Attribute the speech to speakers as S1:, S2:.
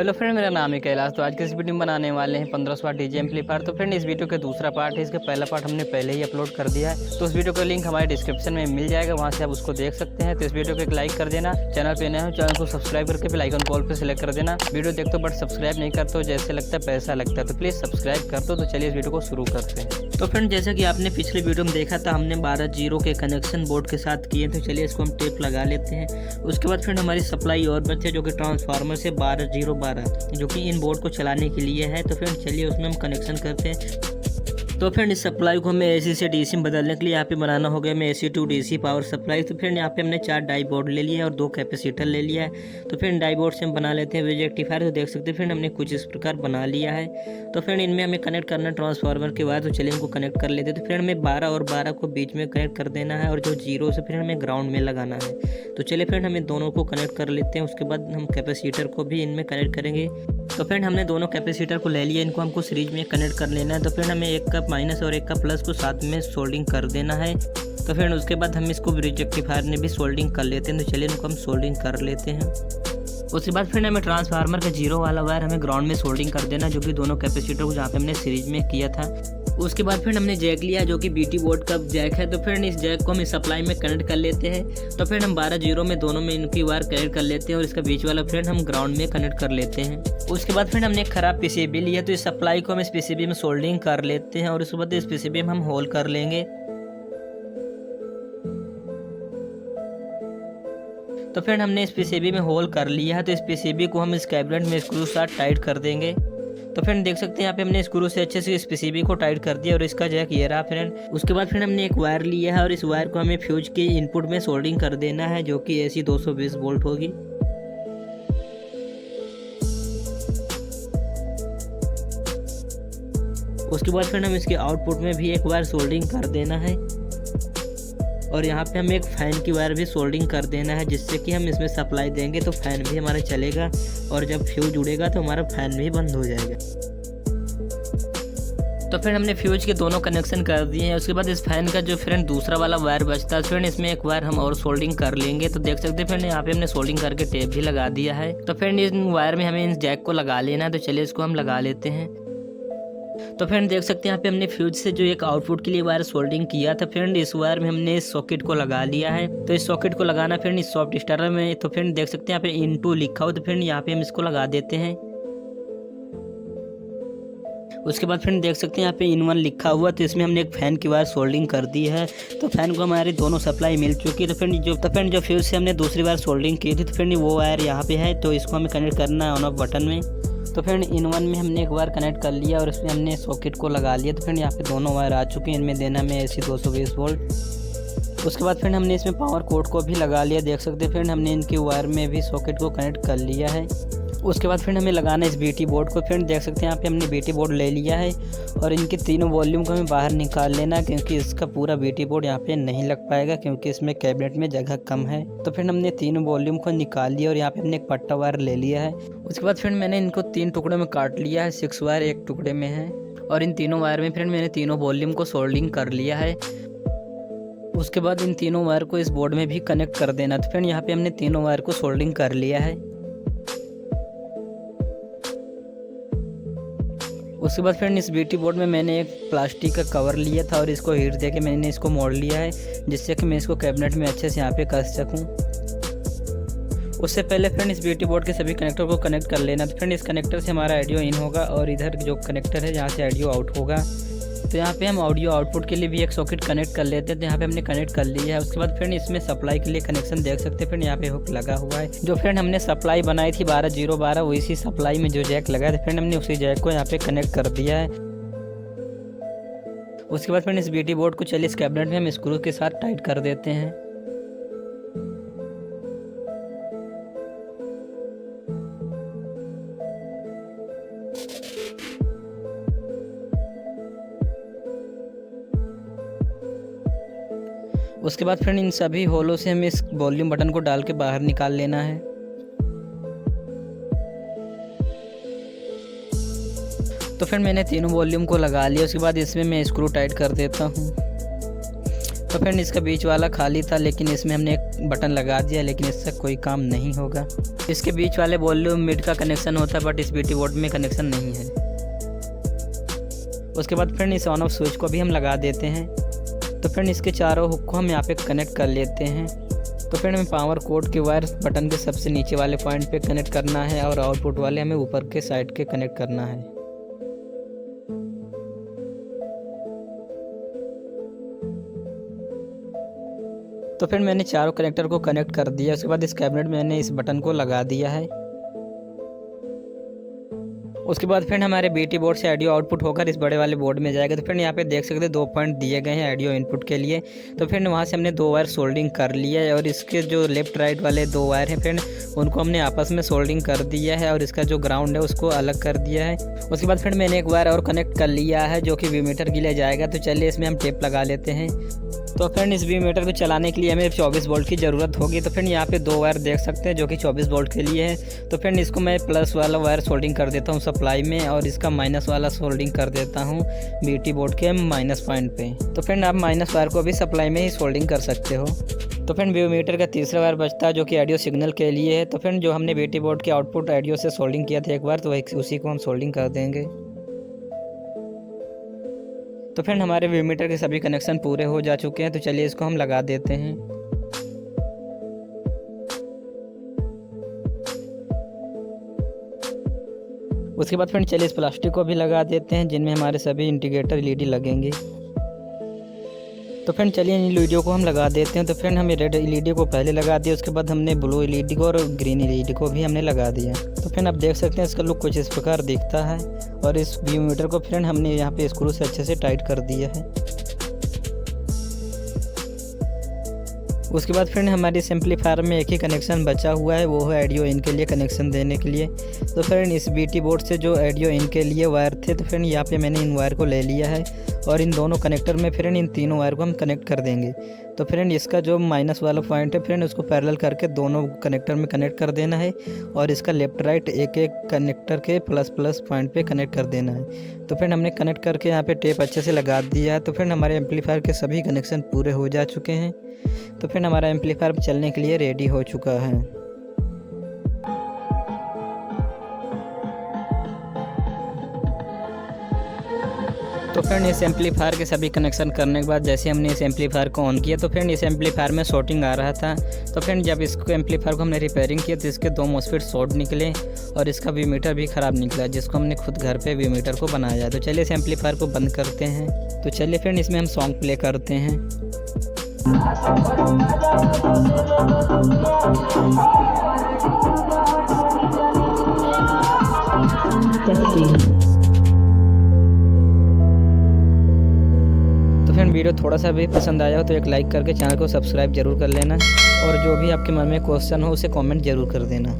S1: Hello friend, मेरा नाम है कैलाश। तो आज के इस वीडियो में बनाने वाले हैं 1500 वाट डीजे एम्पलीफायर। तो फ्रेंड, इस वीडियो का दूसरा पार्ट है। इसका पहला पार्ट हमने पहले ही अपलोड कर दिया है, तो उस वीडियो का लिंक हमारे डिस्क्रिप्शन में मिल जाएगा, वहां से आप उसको देख सकते हैं। तो इस वीडियो को एक लाइक कर देना, चैनल पे नए हो चैनल को सब्सक्राइब करके बेल आइकन कॉल पे सिलेक्ट कर देना। वीडियो देखते हो बट सब्सक्राइब नहीं करते हो, जैसे लगता है पैसा लगता है, तो प्लीज़ सब्सक्राइब कर दो। तो चलिए इस वीडियो को शुरू करते हैं। तो फ्रेंड, जैसा कि आपने पिछले वीडियो में देखा था, हमने 12 जीरो के कनेक्शन बोर्ड के साथ किए। तो चलिए इसको हम टेप लगा लेते हैं। उसके बाद फ्रेंड हमारी सप्लाई और बचे जो कि ट्रांसफार्मर से 12-0-12 जो कि इन बोर्ड को चलाने के लिए है। तो फ्रेंड चलिए उसमें हम कनेक्शन करते हैं। तो फ्रेंड इस सप्लाई को हमें एसी से डीसी में बदलने के लिए यहाँ पे बनाना होगा हमें AC to DC power supply. तो फ्रेंड यहाँ पे हमने 4 डाई बोर्ड ले लिया है और 2 कैपेसिटर ले लिया है। तो फ्रेंड डाई बोर्ड से हम बना लेते हैं रेक्टिफायर। तो देख सकते हैं फ्रेंड हमने कुछ इस प्रकार बना लिया है। तो फ्रेंड इनमें हमें कनेक्ट करना ट्रांसफार्मर के बाद। तो चलिए इनको कनेक्ट कर लेते हैं। तो फ्रेंड हमें 12 और 12 को बीच में कनेक्ट कर देना है और जो जीरो से फ्रेंड हमें ग्राउंड में लगाना है। तो चलिए फ्रेंड हमें दोनों को कनेक्ट कर लेते हैं। उसके बाद हम कैपेसिटर को भी इनमें कनेक्ट करेंगे। तो फ्रेंड हमने दोनों कैपेसिटर को ले लिया, इनको हमको सीरीज में कनेक्ट कर लेना है। तो फ्रेंड हमें एक का माइनस और एक का प्लस को साथ में सोल्डिंग कर देना है। तो फ्रेंड उसके बाद हम इसको ब्रिज रेक्टिफायर में भी सोल्डिंग कर लेते हैं। तो चलिए इनको हम सोल्डिंग कर लेते हैं। उसके बाद फ्रेंड हमें ट्रांसफार्मर का जीरो वाला वायर हमें ग्राउंड में सोल्डिंग कर देना, जो कि दोनों कैपेसिटर को जहाँ पे हमने सीरीज में किया था। उसके बाद फ्रेंड हमने जैक लिया जो कि बीटी बोर्ड का जैक है। तो फ्रेंड इस जैक को हम इस सप्लाई में कनेक्ट कर लेते हैं। तो फ्रेंड हम 12 जीरो में दोनों में इनकी वायर कनेक्ट कर लेते हैं और इसका बीच वाला फ्रेंड हम ग्राउंड में कनेक्ट कर लेते हैं। उसके बाद फ्रेंड हमने एक खराब पीसीबी लिया, तो इस सप्लाई को हम इस पीसीबी में सोल्डिंग कर लेते हैं और उसके बाद इस पीसीबी में हम होल कर लेंगे। तो फ्रेंड हमने इस पीसीबी में होल कर लिया है। तो इस पीसीबी को हम इस कैबिनेट में स्क्रू साथ टाइट कर देंगे। तो फ्रेंड देख सकते हैं यहाँ पे हमने स्क्रू से अच्छे से इस पीसीबी को टाइट कर दिया और इसका जैक ये रहा फ्रेंड। उसके बाद फ्रेंड हमने एक वायर लिया है और इस वायर को हमें फ्यूज के इनपुट में सोल्डिंग कर देना है, जो कि एसी 220 वोल्ट होगी। उसके बाद फ्रेंड हम इसके आउटपुट में भी एक वायर सोल्डिंग कर देना है और यहाँ पे हम एक फैन की वायर भी सोल्डिंग कर देना है, जिससे कि हम इसमें सप्लाई देंगे तो फैन भी हमारा चलेगा और जब फ्यूज उड़ेगा तो हमारा फैन भी बंद हो जाएगा। तो फिर हमने फ्यूज के दोनों कनेक्शन कर दिए हैं। उसके बाद इस फैन का जो फ्रेंड दूसरा वाला वायर बचता है फ्रेंड इसमें एक वायर हम और सोल्डिंग कर लेंगे। तो देख सकते हैं फ्रेंड यहाँ पे हमने सोल्डिंग करके टेप भी लगा दिया है। तो फ्रेंड इस वायर में हमें इस जैक को लगा लेना है। तो चलिए इसको हम लगा लेते हैं। तो फ्रेंड देख सकते हैं यहाँ पे हमने फ्यूज से जो एक आउटपुट के लिए वायर सोल्डिंग किया था फ्रेंड, इस वायर में हमने इस सॉकेट को लगा लिया है। तो इस सॉकेट को लगाना फ्रेंड इस सॉफ्ट स्टार्टर में। तो फ्रेंड देख सकते हैं यहाँ पे इनटू लिखा हो, तो फ्रेंड यहाँ पे हम इसको लगा देते हैं। उसके बाद फ्रेंड देख सकते हैं यहाँ पे इन1 लिखा हुआ, तो इसमें हमने एक फैन की वायर सोल्डिंग कर दी है। तो फैन को हमारी दोनों सप्लाई मिल चुकी है। तो फ्रेंड जो फ्यूज से हमने दूसरी वायर सोल्डिंग की थी तो फ्रेंड वो वायर यहाँ पे है, तो इसको हमें कनेक्ट करना है ऑन ऑफ बटन में। तो फ्रेंड इन1 में हमने एक वायर कनेक्ट कर लिया और इसमें हमने सॉकेट को लगा लिया। तो फ्रेंड यहाँ पे दोनों वायर आ चुके हैं, इनमें देना हमें एसी 220 वोल्ट। उसके बाद फ्रेंड हमने इसमें पावर कोड को भी लगा लिया। देख सकते हैं फ्रेंड हमने इनकी वायर में भी सॉकेट को कनेक्ट कर लिया है। उसके बाद फ्रेंड हमें लगाना है इस बीटी बोर्ड को। फ्रेंड देख सकते हैं यहाँ पे हमने बीटी बोर्ड ले लिया है और इनके तीनों वॉल्यूम को हमें बाहर निकाल लेना, क्योंकि इसका पूरा बीटी बोर्ड यहाँ पे नहीं लग पाएगा, क्योंकि इसमें कैबिनेट में जगह कम है। तो फ्रेंड हमने तीनों वॉल्यूम को निकाल लिया और यहाँ पे हमने एक पट्टा वायर ले लिया है। उसके बाद फ्रेंड मैंने इनको 3 टुकड़ों में काट लिया है, 6 वायर एक टुकड़े में है और इन तीनों वायर में फ्रेंड मैंने तीनों वॉल्यूम को सोल्डिंग कर लिया है। उसके बाद इन तीनों वायर को इस बोर्ड में भी कनेक्ट कर देना। तो फ्रेंड यहाँ पे हमने तीनों वायर को सोल्डिंग कर लिया है। उसके बाद फ्रेंड इस बीटी बोर्ड में मैंने एक प्लास्टिक का कवर लिया था और इसको हीट देके मैंने इसको मोड़ लिया है, जिससे कि मैं इसको कैबिनेट में अच्छे से यहाँ पे कस सकूँ। उससे पहले फ्रेंड इस बीटी बोर्ड के सभी कनेक्टर को कनेक्ट कर लेना। तो फ्रेंड इस कनेक्टर से हमारा ऑडियो इन होगा और इधर जो कनेक्टर है जहाँ से ऑडियो आउट होगा। तो यहाँ पे हम ऑडियो आउटपुट के लिए भी एक सॉकेट कनेक्ट कर लेते हैं। तो यहाँ पे हमने कनेक्ट कर लिया है। उसके बाद फ्रेंड इसमें सप्लाई के लिए कनेक्शन देख सकते हैं फ्रेंड यहाँ पे हुक लगा हुआ है। जो फ्रेंड हमने सप्लाई बनाई थी 12-0-12 वैसी सप्लाई में जो जैक लगा था फ्रेंड हमने उसी जैक को यहाँ पे कनेक्ट कर दिया है। उसके बाद फ्रेंड इस बीटी बोर्ड को चलिए इस कैबिनेट में हम स्क्रू के साथ टाइट कर देते हैं। उसके बाद फ्रेंड इन सभी होलों से हमें इस वॉल्यूम बटन को डाल के बाहर निकाल लेना है। तो फ्रेंड मैंने तीनों वॉल्यूम को लगा लिया। उसके बाद इसमें मैं स्क्रू टाइट कर देता हूँ। तो फ्रेंड इसका बीच वाला खाली था, लेकिन इसमें हमने एक बटन लगा दिया, लेकिन इससे कोई काम नहीं होगा। इसके बीच वाले वॉल्यूम मिड का कनेक्शन होता है, बट इस BT बोर्ड में कनेक्शन नहीं है। उसके बाद फ्रेंड इस ऑन ऑफ स्विच को भी हम लगा देते हैं। तो फ्रेंड इसके चारों हुक को हम यहाँ पे कनेक्ट कर लेते हैं। तो फ्रेंड हमें पावर कोड के वायर बटन के सबसे नीचे वाले पॉइंट पे कनेक्ट करना है और आउटपुट वाले हमें ऊपर के साइड के कनेक्ट करना है। तो फिर मैंने चारों कनेक्टर को कनेक्ट कर दिया। उसके बाद इस कैबिनेट में मैंने इस बटन को लगा दिया है। उसके बाद फिर हमारे BT बोर्ड से ऑडियो आउटपुट होकर इस बड़े वाले बोर्ड में जाएगा। तो फिर यहाँ पे देख सकते हैं 2 पॉइंट दिए गए हैं ऑडियो इनपुट के लिए। तो फिर वहाँ से हमने 2 वायर सोल्डिंग कर लिया है और इसके जो लेफ्ट राइट वाले 2 वायर हैं फ्रेंड उनको हमने आपस में सोल्डिंग कर दिया है और इसका जो ग्राउंड है उसको अलग कर दिया है। उसके बाद फिर मैंने एक वायर और कनेक्ट कर लिया है जो कि V-मीटर के लिए जाएगा। तो चलिए इसमें हम टेप लगा लेते हैं। तो फ्रेंड इस V-मीटर को चलाने के लिए हमें 24 वोल्ट की ज़रूरत होगी। तो फ्रेंड यहाँ पे 2 वायर देख सकते हैं जो कि 24 वोल्ट के लिए है। तो फ्रेंड इसको मैं प्लस वाला वायर सोल्डिंग कर देता हूँ सप्लाई में और इसका माइनस वाला सोल्डिंग कर देता हूँ BT बोर्ड के माइनस पॉइंट पे। तो फ्रेंड आप माइनस वायर को भी सप्लाई में ही सोल्डिंग कर सकते हो। तो फ्रेंड V-मीटर का तीसरा वायर बचता है जो कि ऑडियो सिग्नल के लिए है। तो फ्रेंड जो हमने BT बोर्ड के आउटपुट ऑडियो से सोल्डिंग किया था एक बार, तो उसी को हम सोल्डिंग कर देंगे। तो फ्रेंड हमारे V-मीटर के सभी कनेक्शन पूरे हो जा चुके हैं। तो चलिए इसको हम लगा देते हैं। उसके बाद फ्रेंड चलिए इस प्लास्टिक को भी लगा देते हैं जिनमें हमारे सभी इंडिकेटर LED लगेंगे। तो फ्रेंड चलिए इन LED को हम लगा देते हैं। तो फ्रेंड हमें रेड LED को पहले लगा दिया, उसके बाद हमने ब्लू LED को और ग्रीन LED को भी हमने लगा दिया। तो फ्रेंड आप देख सकते हैं इसका लुक कुछ इस प्रकार दिखता है और इस V-मीटर को फ्रेंड हमने यहाँ पे स्क्रू से अच्छे से टाइट कर दिया है। उसके बाद फ्रेंड हमारे एम्पलीफायर में एक ही कनेक्शन बचा हुआ है, वो है ऑडियो इन के लिए कनेक्शन देने के लिए। तो फ्रेंड इस BT बोर्ड से जो ऑडियो इन के लिए वायर थे, तो फ्रेंड यहाँ पे मैंने इन वायर को ले लिया है और इन दोनों कनेक्टर में फ्रेंड इन तीनों वायर को हम कनेक्ट कर देंगे। तो फ्रेंड इसका जो माइनस वाला पॉइंट है फ्रेंड उसको पैरेलल करके दोनों कनेक्टर में कनेक्ट कर देना है और इसका लेफ्ट राइट एक एक कनेक्टर के प्लस प्लस पॉइंट पे कनेक्ट कर देना है। तो फ्रेंड हमने कनेक्ट करके यहाँ पे टेप अच्छे से लगा दिया है। तो फ्रेंड हमारे एम्पलीफायर के सभी कनेक्शन पूरे हो जा चुके हैं। तो फ्रेंड हमारा एम्पलीफायर चलने के लिए रेडी हो चुका है। तो फ्रेंड इस एम्पलीफायर के सभी कनेक्शन करने के बाद जैसे हमने इस एम्पलीफायर को ऑन किया तो फ्रेंड इस एम्पलीफायर में शॉर्टिंग आ रहा था। तो फ्रेंड जब इसको एम्पलीफायर को हमने रिपेयरिंग किया तो इसके 2 मॉसफेट शॉर्ट निकले और इसका V-मीटर भी ख़राब निकला, जिसको हमने खुद घर पे V-मीटर को बनाया। तो चलिए इस एम्पलीफायर को बंद करते हैं। तो चलिए फ्रेंड इसमें हम सॉन्ग प्ले करते हैं। फ्रेंड वीडियो थोड़ा सा भी पसंद आया हो तो एक लाइक करके चैनल को सब्सक्राइब जरूर कर लेना और जो भी आपके मन में क्वेश्चन हो उसे कमेंट जरूर कर देना।